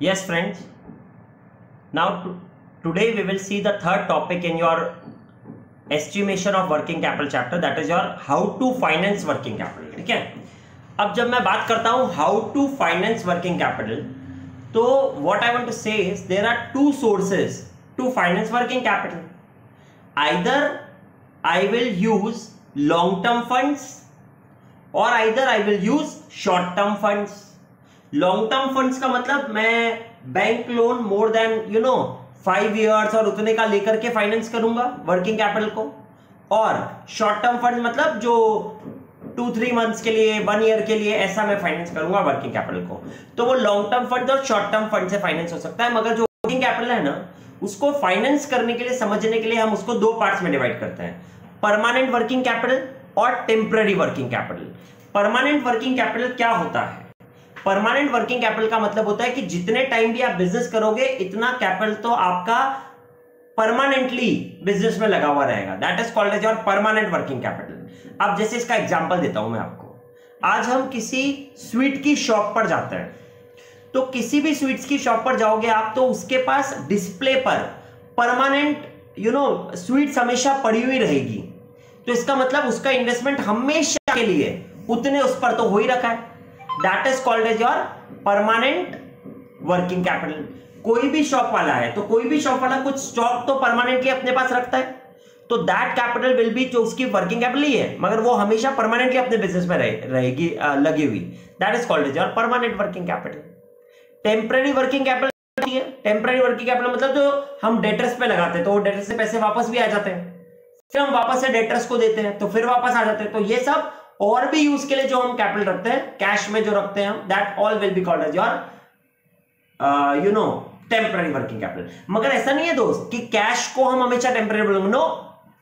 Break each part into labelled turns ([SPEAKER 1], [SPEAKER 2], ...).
[SPEAKER 1] Yes, friends. Now, today we will see the third topic in your estimation of working capital chapter, that is your how to finance working capital. ठीक है, अब जब मैं बात करता हूं how to finance working capital, तो what I want to say is there are two sources to finance working capital. Either I will use long term funds or either I will use short term funds. Long term funds का मतलब मैं bank loan more than 5 years और उतने का लेकर के finance करूंगा working capital को, और शॉर्ट टर्म फंड मतलब जो 2-3 months के लिए 1 year के लिए ऐसा मैं फाइनेंस करूंगा वर्किंग कैपिटल को. तो वो लॉन्ग टर्म फंड और शॉर्ट टर्म फंड से फाइनेंस हो सकता है, मगर जो वर्किंग कैपिटल है ना उसको फाइनेंस करने के लिए, समझने के लिए हम उसको दो पार्ट्स में डिवाइड करते हैं, परमानेंट वर्किंग कैपिटल और temporary working capital. Permanent working capital क्या होता है? परमानेंट वर्किंग कैपिटल का मतलब होता है कि जितने टाइम भी आप बिजनेस करोगे इतना कैपिटल तो आपका परमानेंटली बिजनेस में लगा हुआ रहेगा. That is called as your permanent working capital. अब जैसे इसका एग्जांपल देता हूं मैं आपको. आज हम किसी स्वीट की शॉप पर जाते हैं, तो किसी भी स्वीट्स की शॉप पर जाओगे आप, तो उसके पास डिस्प्ले पर परमानेंट स्वीट्स हमेशा पड़ी हुई रहेगी. तो इसका मतलब उसका इन्वेस्टमेंट हमेशा के लिए उतने उस पर तो हो ही रखा है. That is called as your permanent working capital. कोई भी शॉप वाला है तो कोई भी शॉप वाला कुछ स्टॉक तो परमानेंटली अपने पास रखता है, तो दैट कैपिटल विल बी, जो उसकी वर्किंग कैपिटल ही है मगर वो हमेशा परमानेंटली अपने बिजनेस में रहेगी लगी हुई. That is called as your permanent working capital. Temporary working capital है. टेम्पररी वर्किंग कैपिटल मतलब जो हम डेटर्स पे लगाते हैं, तो वो डेटर्स से पैसे वापस भी आ जाते हैं, फिर हम वापस से डेटर्स को देते हैं तो फिर वापस आ जाते हैं. तो ये सब और भी यूज के लिए जो हम कैपिटल रखते हैं, कैश में जो रखते हैं, that all will be called as your temporary working capital. मगर ऐसा नहीं है दोस्त कि कैश को हम हमेशा टेम्पररी, नो,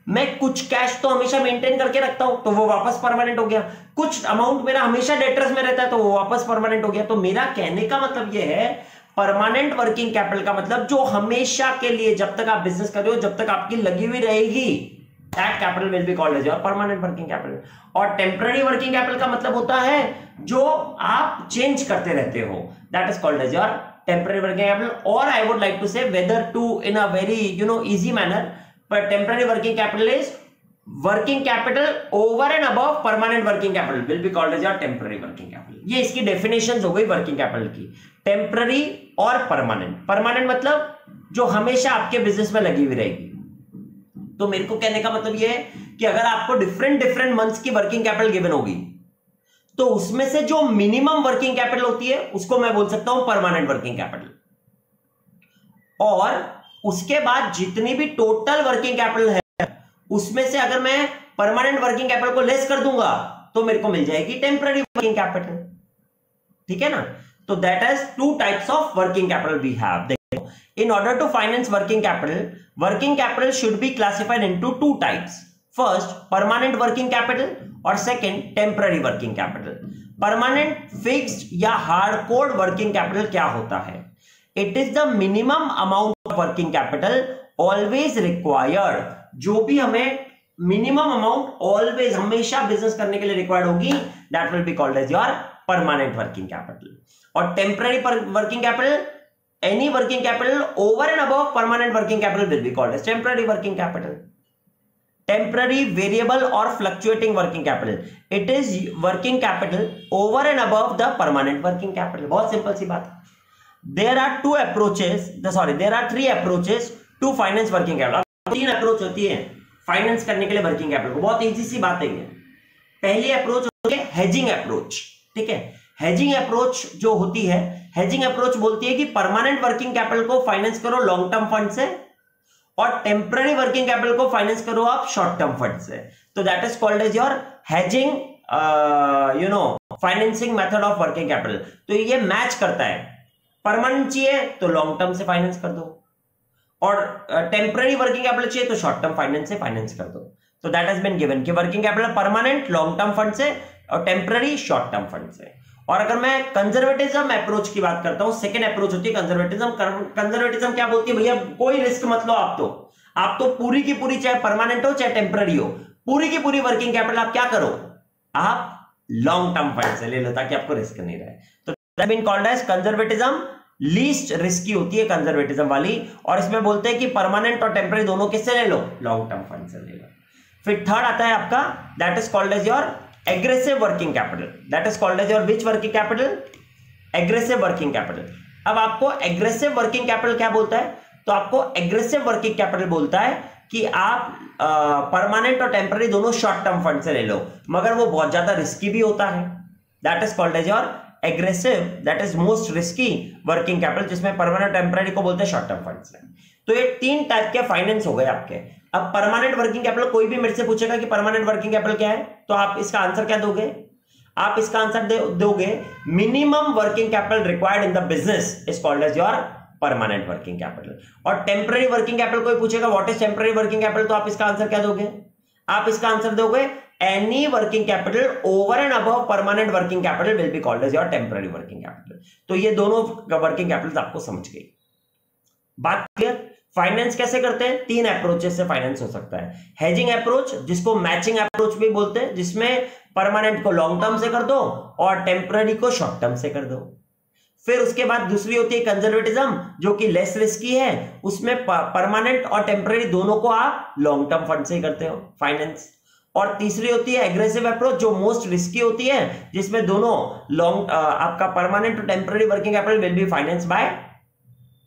[SPEAKER 1] मैं कुछ कैश तो हमेशा मेंटेन करके रखता हूं तो वो वापस परमानेंट हो गया. कुछ अमाउंट मेरा हमेशा डेटर्स में रहता है तो वो वापस परमानेंट हो गया. तो मेरा कहने का मतलब ये है, परमानेंट वर्किंग कैपिटल का मतलब जो हमेशा के लिए, जब तक आप बिजनेस कर रहे हो, जब तक आपकी लगी हुई रहेगी, that capital will be called as your permanent working capital. और temporary working capital का मतलब होता है जो आप चेंज करते रहते हो, that is called as your temporary working capital. Or I would like to say whether to in a very easy manner, but temporary working capital is working capital over and above permanent working capital will be called as your temporary working capital. ये इसकी definitions हो गई working capital की, temporary और permanent. Permanent मतलब जो हमेशा आपके बिजनेस में लगी हुई रहेगी. तो मेरे को कहने का मतलब यह है कि अगर आपको डिफरेंट मंथ्स की वर्किंग कैपिटल गिवन होगी, तो उसमें से जो मिनिमम वर्किंग कैपिटल होती है उसको मैं बोल सकता हूं परमानेंट वर्किंग कैपिटल, और उसके बाद जितनी भी टोटल वर्किंग कैपिटल है उसमें से अगर मैं परमानेंट वर्किंग कैपिटल को लेस कर दूंगा तो मेरे को मिल जाएगी टेम्पररी वर्किंग कैपिटल. ठीक है ना. तो that is two types of working capital V have. In order to finance working capital should be classified into two types. First, permanent working capital, और second, temporary working capital. Permanent, fixed या hardcore working capital क्या होता है? It is the minimum amount of working capital always required. जो भी हमें minimum amount always, हमेशा business करने के लिए required होगी, that will be called as your permanent working capital. और temporary working capital, any working capital over and above permanent working capital will be called as temporary working capital. Temporary, variable or fluctuating working capital, it is working capital over and above the permanent working capital. बहुत simple सी बात. There are three approaches to finance working capital. तीन approach होती है finance करने के लिए working capital को. बहुत इजी सी बात है ये. पहली अप्रोच होती है हेजिंग अप्रोच. ठीक है. हेजिंग अप्रोच जो होती है, हेजिंग अप्रोच बोलती है कि परमानेंट वर्किंग कैपिटल को फाइनेंस करो लॉन्ग टर्म फंड से, और टेम्पररी वर्किंग कैपिटल को फाइनेंस करो आप शॉर्ट टर्म फंड से. तो that is called as your hedging financing method of working capital. तो ये मैच करता है, परमानेंट चाहिए तो लॉन्ग टर्म से फाइनेंस कर दो, और टेम्पररी वर्किंग कैपिटल चाहिए तो शॉर्ट टर्म फाइनेंस से फाइनेंस कर दो. तो दैट हैज बीन गिवन कि working capital permanent long term fund से और टेम्पररी शॉर्ट टर्म फंड से. और अगर मैं कंजर्वेटिज्म अप्रोच की बात करता हूं, सेकंड अप्रोच होती है कंजर्वेटिज्म. कंजर्वेटिज्म क्या बोलती है, भैया कोई रिस्क मत लो, आप तो पूरी की पूरी, चाहे परमानेंट हो चाहे टेम्पररी हो, पूरी की पूरी वर्किंग कैपिटल आप क्या करो, आप लॉन्ग टर्म फंड से ले लो ताकि आपको रिस्क नहीं रहे. तो that been called as conservatism least risky होती है कंजर्वेटिज्म वाली, और इसमें बोलते हैं कि परमानेंट और टेम्पररी दोनों किससे ले लो, लॉन्ग टर्म फंड से ले लो। फिर थर्ड आता है आपका, that is called as your aggressive working capital, that is called as your which working capital, aggressive working capital. अब आपको एग्रेसिव वर्किंग कैपिटल क्या बोलता है, तो आपको एग्रेसिव वर्किंग कैपिटल बोलता है कि आप परमानेंट और टेम्पररी दोनों शॉर्ट टर्म फंड से ले लो, मगर वो बहुत ज्यादा रिस्की भी होता है, that is called as your aggressive, that is most risky working capital, जिसमें परमानेंट टेम्पररी को बोलते हैं शॉर्ट टर्म फंड से। तो ये तीन टाइप के फाइनेंस हो गए आपके। अब परमानेंट वर्किंग कैपिटल, कोई भी मेरे से पूछेगा कि परमानेंट वर्किंग कैपिटल क्या है, तो आप इसका आंसर क्या दोगे, आप इसका आंसर दोगे minimum working capital required in the business is called as your permanent working capital. और टेम्पररी वर्किंग कैपिटल कोई पूछेगा what is temporary working capital, तो आप इसका आंसर क्या दोगे, आप इसका आंसर दोगे any working capital over and above permanent working capital will be called as your temporary working capital. तो ये दोनों वर्किंग कैपिटल आपको समझ गई, बात क्लियर। फाइनेंस कैसे करते हैं, तीन अप्रोचेस से फाइनेंस हो सकता है। हेजिंग अप्रोच, जिसको मैचिंग अप्रोच भी बोलते हैं, जिसमें परमानेंट को लॉन्ग टर्म से कर दो और टेम्पररी को शॉर्ट टर्म से कर दो। फिर उसके बाद दूसरी होती है कंजर्वेटिज्म, जो कि लेस रिस्की है, उसमें परमानेंट और टेम्पररी दोनों को आप लॉन्ग टर्म फंड से करते हो फाइनेंस। और तीसरी होती है एग्रेसिव अप्रोच, जो मोस्ट रिस्की होती है, जिसमें दोनों लॉन्ग आपका परमानेंट और temporary working capital will be finance by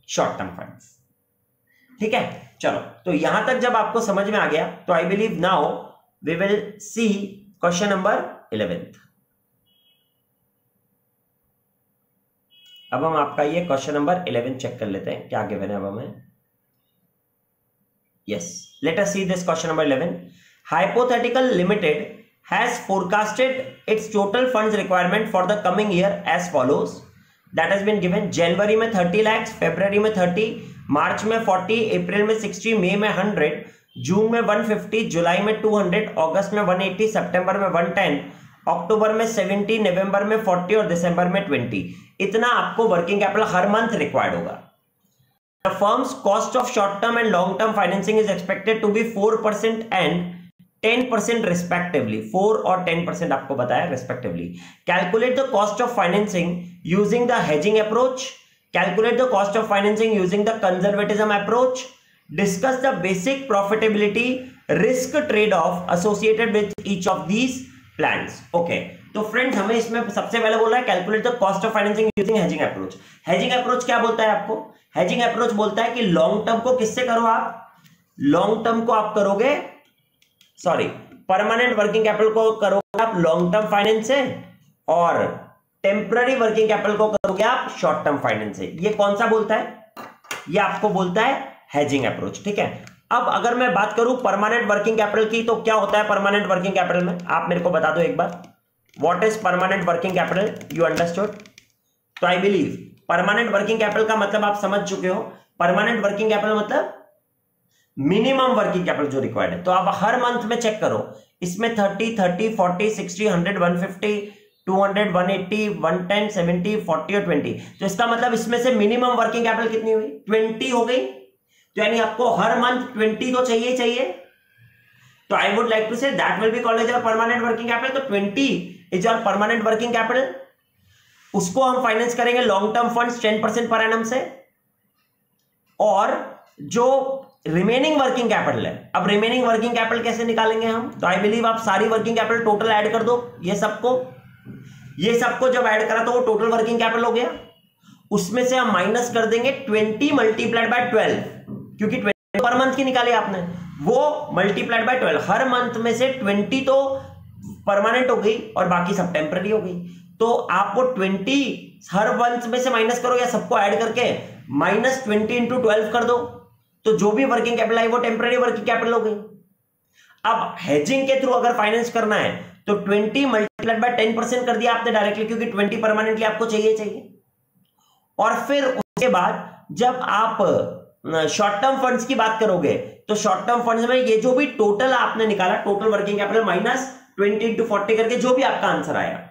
[SPEAKER 1] short term funds. ठीक है, चलो, तो यहां तक जब आपको समझ में आ गया, तो I believe now we will see question number 11। अब हम आपका ये क्वेश्चन नंबर 11 चेक कर लेते हैं, क्या गिवन है अब हमें। Yes, let us see this question number 11। Hypothetical limited has forecasted its total funds requirement for the coming year as follows, that has been given. जनवरी में 30 लाख, फरवरी में 30, मार्च में 40, अप्रैल में 60, मई में 100, जून में 150, जुलाई में 200, अगस्त में 180, सितंबर में 110, अक्टूबर में 70, नवंबर में 40 और दिसंबर में 20। इतना आपको वर्किंग कैपिटल हर मंथ रिक्वायर्ड होगा। The firm's cost of short-term and long-term financing is expected to be 4% and 10% respectively. 4 और 10% आपको बताया respectively. Calculate the cost of financing using the hedging approach. Calculate the cost of financing using the conservatism approach. Discuss the basic profitability risk trade-off associated with each of these plans. Okay. तो friends, हमें इसमें सबसे पहले बोल रहा है calculate the cost of financing using hedging approach. Hedging approach क्या बोलता है आपको, हेजिंग अप्रोच बोलता है कि लॉन्ग टर्म को किससे करो आप, लॉन्ग टर्म को आप करोगे, सॉरी, परमानेंट वर्किंग कैपिटल को करोगे आप लॉन्ग टर्म फाइनेंस से, और टेम्पररी वर्किंग कैपिटल को करोगे आप शॉर्ट टर्म फाइनेंस से। ये कौन सा बोलता है, ये आपको बोलता है हेजिंग अप्रोच। ठीक है, अब अगर मैं बात करूं परमानेंट वर्किंग कैपिटल की, तो क्या होता है परमानेंट वर्किंग कैपिटल में, आप मेरे को बता दो एक बार, what is permanent working capital, you understood. तो I believe permanent working capital का मतलब आप समझ चुके हो। परमानेंट वर्किंग कैपिटल मतलब मिनिमम वर्किंग कैपिटल जो रिक्वायर्ड है। तो आप हर मंथ में चेक करो, इसमें 30, 30, 40, 60, 100, 150, 200, 180, 110, 70, 40 और 20। तो इसका मतलब इसमें से मिनिमम वर्किंग कैपिटल कितनी हुई, 20 हो गई। तो यानी आपको हर मंथ 20 तो चाहिए चाहिए। तो I would like to say that will be called as your permanent working capital. तो 20 is your permanent working capital. उसको हम फाइनेंस करेंगे long term funds 10% per annum से। और जो रिमेनिंग वर्किंग कैपिटल है, अब रिमेनिंग वर्किंग कैपिटल कैसे निकालेंगे हम, तो आई बिलीव आप सारी वर्किंग कैपिटल टोटल ऐड कर दो, ये सबको जब ऐड करा तो वो टोटल वर्किंग कैपिटल हो गया। उसमें से हम माइनस कर देंगे 20 मल्टीप्लाइड बाय 12, क्योंकि 20 पर मंथ की निकाली आपने, वो मल्टीप्लाइड बाय 12। हर मंथ में से 20 तो परमानेंट हो गई और बाकी सब टेम्पररी हो गई। तो आप वो 20 हर मंथ में से माइनस करो या सबको ऐड करके -20 इंटू 12 कर दो, तो जो भी वर्किंग कैपिटल आई वो टेम्पररी वर्किंग कैपिटल हो गई। अब हेजिंग के थ्रू अगर फाइनेंस करना है तो 20 मल्टीप्लाइड बाय 10% कर दिया आपने डायरेक्टली, क्योंकि 20 परमानेंटली आपको चाहिए। और फिर उसके बाद जब आप शॉर्ट टर्म फंड्स की बात करोगे तो शॉर्ट टर्म फंड्स में ये जो भी टोटल आपने निकाला, टोटल वर्किंग कैपिटल -20 इंटू 40 करके जो भी आपका आंसर आया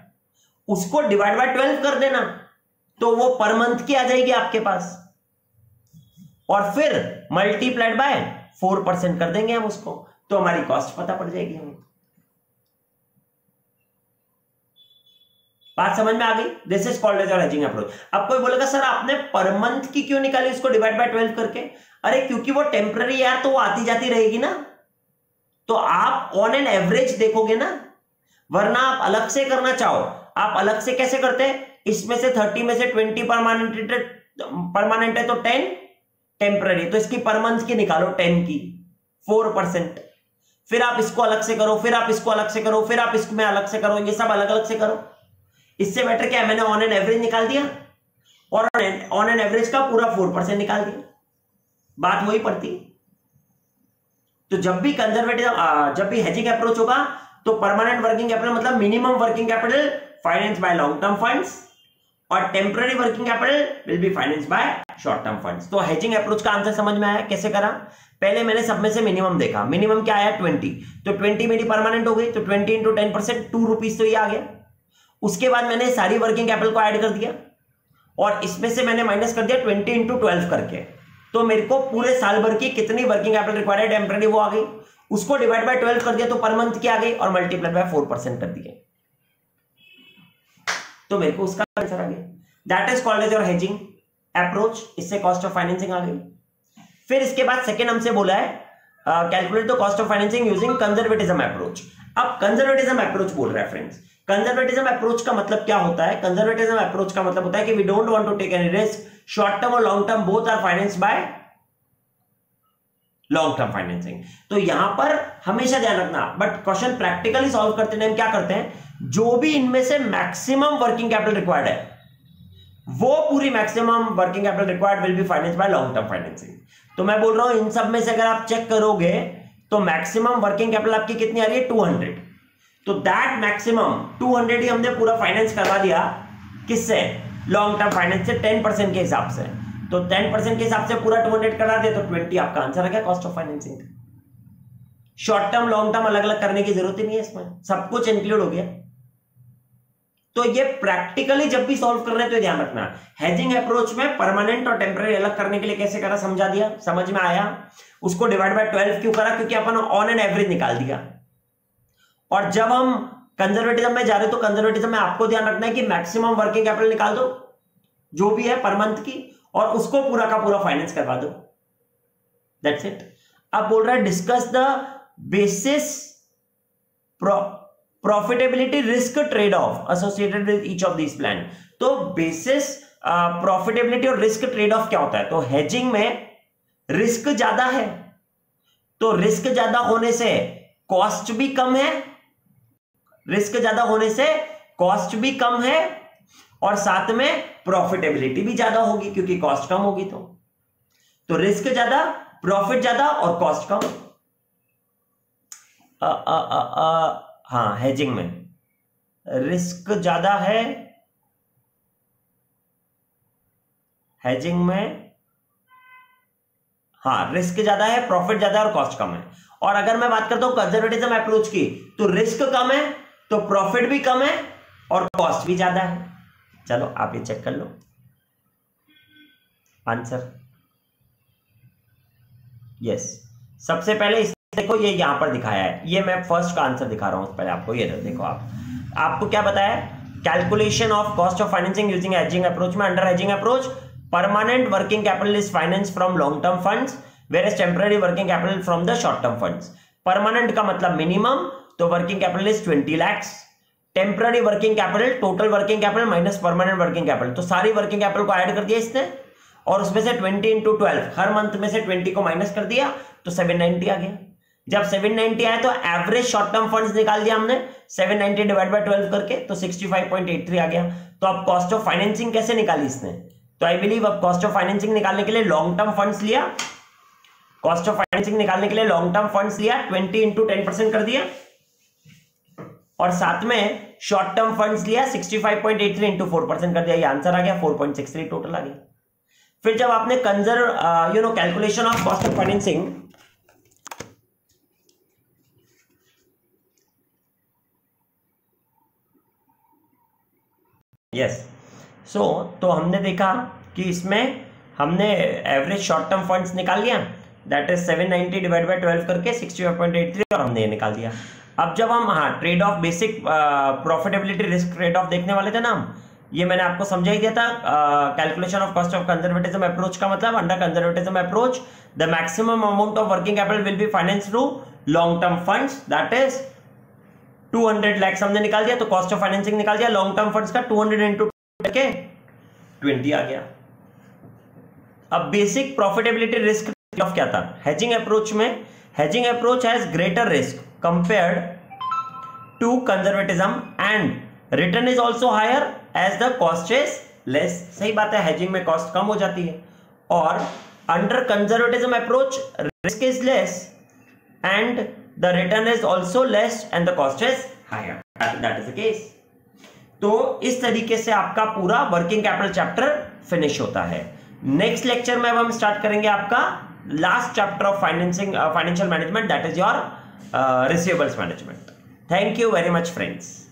[SPEAKER 1] उसको डिवाइड बाय 12 कर देना, तो वो पर मंथ की आ जाएगी आपके पास। और फिर मल्टीप्लाइड बाय 4% कर देंगे हम उसको, तो हमारी कॉस्ट पता पड़ जाएगी हमें। बात समझ में आ गई? This is called as your hedging approach. अब कोई बोलेगा सर आपने पर मंथ की क्यों निकाली उसको डिवाइड बाय 12 करके? अरे क्योंकि वो टेम्पररी यार, तो वो आती जाती रहेगी ना, तो आप ऑन एन एवरेज देखोगे ना, वरना आप अलग से करना चाहो, आप अलग से कैसे करते हैं? इसमें से 30 में से 20 परमानेंट है तो 10 टेम्पररी, तो इसकी पर मंथ की निकालो 10 की 4%, फिर आप इसको अलग से करो, फिर आप इसको अलग से करो, फिर आप इसमें अलग से करो, ये सब अलग अलग से करो। इससे बेटर क्या है, मैंने ऑन एन एवरेज निकाल दिया और ऑन एन एवरेज का पूरा 4% निकाल दिया, बात वही पड़ती। तो जब भी कंजर्वेटिव, जब भी हेजिंग अप्रोच होगा तो परमानेंट वर्किंग कैपिटल मतलब minimum working capital finance by long term funds, और temporary working capital will be finance by short term funds. तो हेजिंग अप्रोच का आंसर समझ में आया कैसे करा? पहले मैंने सब में से मिनिमम देखा, मिनिमम क्या आया 20, तो 20 मेरी परमानेंट हो गई, तो 20 इंटू 10% 2 रुपीज तो ये आ गया। उसके बाद मैंने सारी वर्किंग कैपिटल को ऐड कर दिया और इसमें से मैंने माइनस कर दिया 20 इंटू 12 करके, तो मेरे को पूरे साल भर की कितनी वर्किंग कैपिटल रिक्वायर्ड है टेम्पररी वो आ गई, उसको डिवाइड बाय 12 कर दिया तो पर मंथ की आ गई और मल्टीप्लाई बाय 4% कर दिया, तो मेरे को उसका आंसर आ गया। That is called as your hedging approach. इससे कॉस्ट ऑफ फाइनेंसिंग आ गई। फिर इसके बाद सेकेंड हमसे बोला है calculate the cost of financing using conservatism approach. अब कंजर्वेटिज्म अप्रोच बोल रहा है फ्रेंड्स। कंजर्वेटिज्म अप्रोच का मतलब क्या होता है? कंजर्वेटिज्म अप्रोच का मतलब होता है कि we don't want to take any risk, short term और long term both are finance by long term financing. तो यहां पर हमेशा ध्यान रखना, बट क्वेश्चन प्रैक्टिकली सॉल्व करते टाइम क्या करते हैं, जो भी इनमें से मैक्सिमम वर्किंग कैपिटल रिक्वायर्ड है वो पूरी maximum working capital required will be finance by long term financing. तो मैं बोल रहा हूं इन सब में से अगर आप चेक करोगे तो मैक्सिमम वर्किंग कैपिटल आपकी कितनी आ रही है 200, तो दैट मैक्सिमम 200 ही हमने पूरा फाइनेंस करवा दिया किससे? लॉन्ग टर्म फाइनेंस से 10% के हिसाब से। तो 10% के हिसाब से पूरा 200 करा दे तो 20 आपका आंसर आ गया cost of financing. Short term long term अलग अलग करने की जरूरत ही नहीं है, इसमें सब कुछ इंक्लूड हो गया। तो ये प्रैक्टिकली जब भी सॉल्व कर रहे हैं तो ध्यान रखना, हेजिंग अप्रोच में परमानेंट और टेम्पररी अलग करने के लिए कैसे करा समझा दिया, समझ में आया? उसको डिवाइड बाय 12 क्यों करा? क्योंकि अपन ऑन एन एवरेज निकाल दिया। और जब हम कंजर्वेटिज्म में जा रहे हो तो कंजर्वेटिज्म में आपको ध्यान रखना है कि मैक्सिमम वर्किंग कैपिटल निकाल दो जो भी है पर मंथ की, और उसको पूरा का पूरा फाइनेंस करवा दो, दैट्स इट। अब बोल रहा है discuss the basis profitability risk trade off associated with each of this plan. तो बेसिस प्रॉफिटेबिलिटी और रिस्क ट्रेड ऑफ क्या होता है? तो हेजिंग में रिस्क ज्यादा है, तो रिस्क ज्यादा होने से कॉस्ट भी कम है, रिस्क ज्यादा होने से कॉस्ट भी कम है, और साथ में प्रॉफिटेबिलिटी भी ज्यादा होगी क्योंकि कॉस्ट कम होगी। तो रिस्क ज्यादा, प्रॉफिट ज्यादा और कॉस्ट कम। हाँ, हेजिंग में रिस्क ज्यादा है, हेजिंग में हाँ रिस्क ज्यादा है, प्रॉफिट ज्यादा है और कॉस्ट कम है। और अगर मैं बात करता हूं कंजर्वेटिज्म अप्रोच की, तो रिस्क कम है, तो प्रॉफिट भी कम है और कॉस्ट भी ज्यादा है। चलो आप ये चेक कर लो आंसर। यस, सबसे पहले इस देखो ये यहां पर दिखाया है, ये मैं फर्स्ट का आंसर दिखा रहा हूं पहले आपको। ये देखो आपको क्या बताया? Calculation of cost of financing using hedging approach में, under hedging approach permanent working capital is finance from long term funds whereas temporary working capital from the short term funds. Permanent का मतलब मिनिमम, तो working capital is 20 lakhs। Temporary working capital total working capital minus permanent working capital, तो सारी working capital को add कर दिया इसने और उसमें से 20 इंटू 12 हर मंथ में से 20 को माइनस कर दिया तो 790 आ गया। जब 790 आया तो एवरेज शॉर्ट टर्म फंड्स निकाल दिया हमने 790 डिवाइड बाय 12 करके, तो 65.83 आ गया। तो अब कॉस्ट ऑफ फाइनेंसिंग कैसे निकाली इसने? तो आई बिलीव अब कॉस्ट ऑफ फाइनेंसिंग निकालने के लिए लॉन्ग टर्म फंड्स लिया, कॉस्ट ऑफ फाइनेंसिंग निकालने के लिए लॉन्ग टर्म फंड्स लिया, 20 इंटू 10% कर दिया, और साथ में शॉर्ट टर्म फंड्स लिया 65.83 इंटू 4% कर दिया। ये आंसर आ गया 4.63 टोटल आ गया। फिर जब आपने calculation of cost of financing, yes तो हमने देखा कि इसमें हमने एवरेज शॉर्ट टर्म फंड्स निकाल लिया, दैट इज 790 डिवाइड बाय 12 करके 65.83 और हमने ये निकाल दिया। अब जब हम trade off basic profitability risk trade off देखने वाले थे ना हम, ये मैंने आपको समझा ही दिया था। Calculation of cost of conservatism approach का मतलब, under conservatism approach the maximum amount of working capital will be finance through long term funds, that is 200 lakh हमने निकाल दिया, तो कॉस्ट ऑफ फाइनेंसिंग निकाल दिया लॉन्ग टर्म फंड्स का 200 इंटू 20 आ गया। अब बेसिक प्रॉफिटेबिलिटी रिस्क ऑफ क्या था? हेजिंग अप्रोच में, hedging approach has greater risk compared to conservatism and return is also higher as the cost is less. सही बात है, हेजिंग में कॉस्ट कम हो जाती है, और under conservatism approach risk is less and the return is also less and the cost is higher. That is the case. तो इस तरीके से आपका पूरा वर्किंग कैपिटल चैप्टर फिनिश होता है। नेक्स्ट लेक्चर में अब हम स्टार्ट करेंगे आपका last chapter of financial management, that is your receivables management. Thank you very much friends.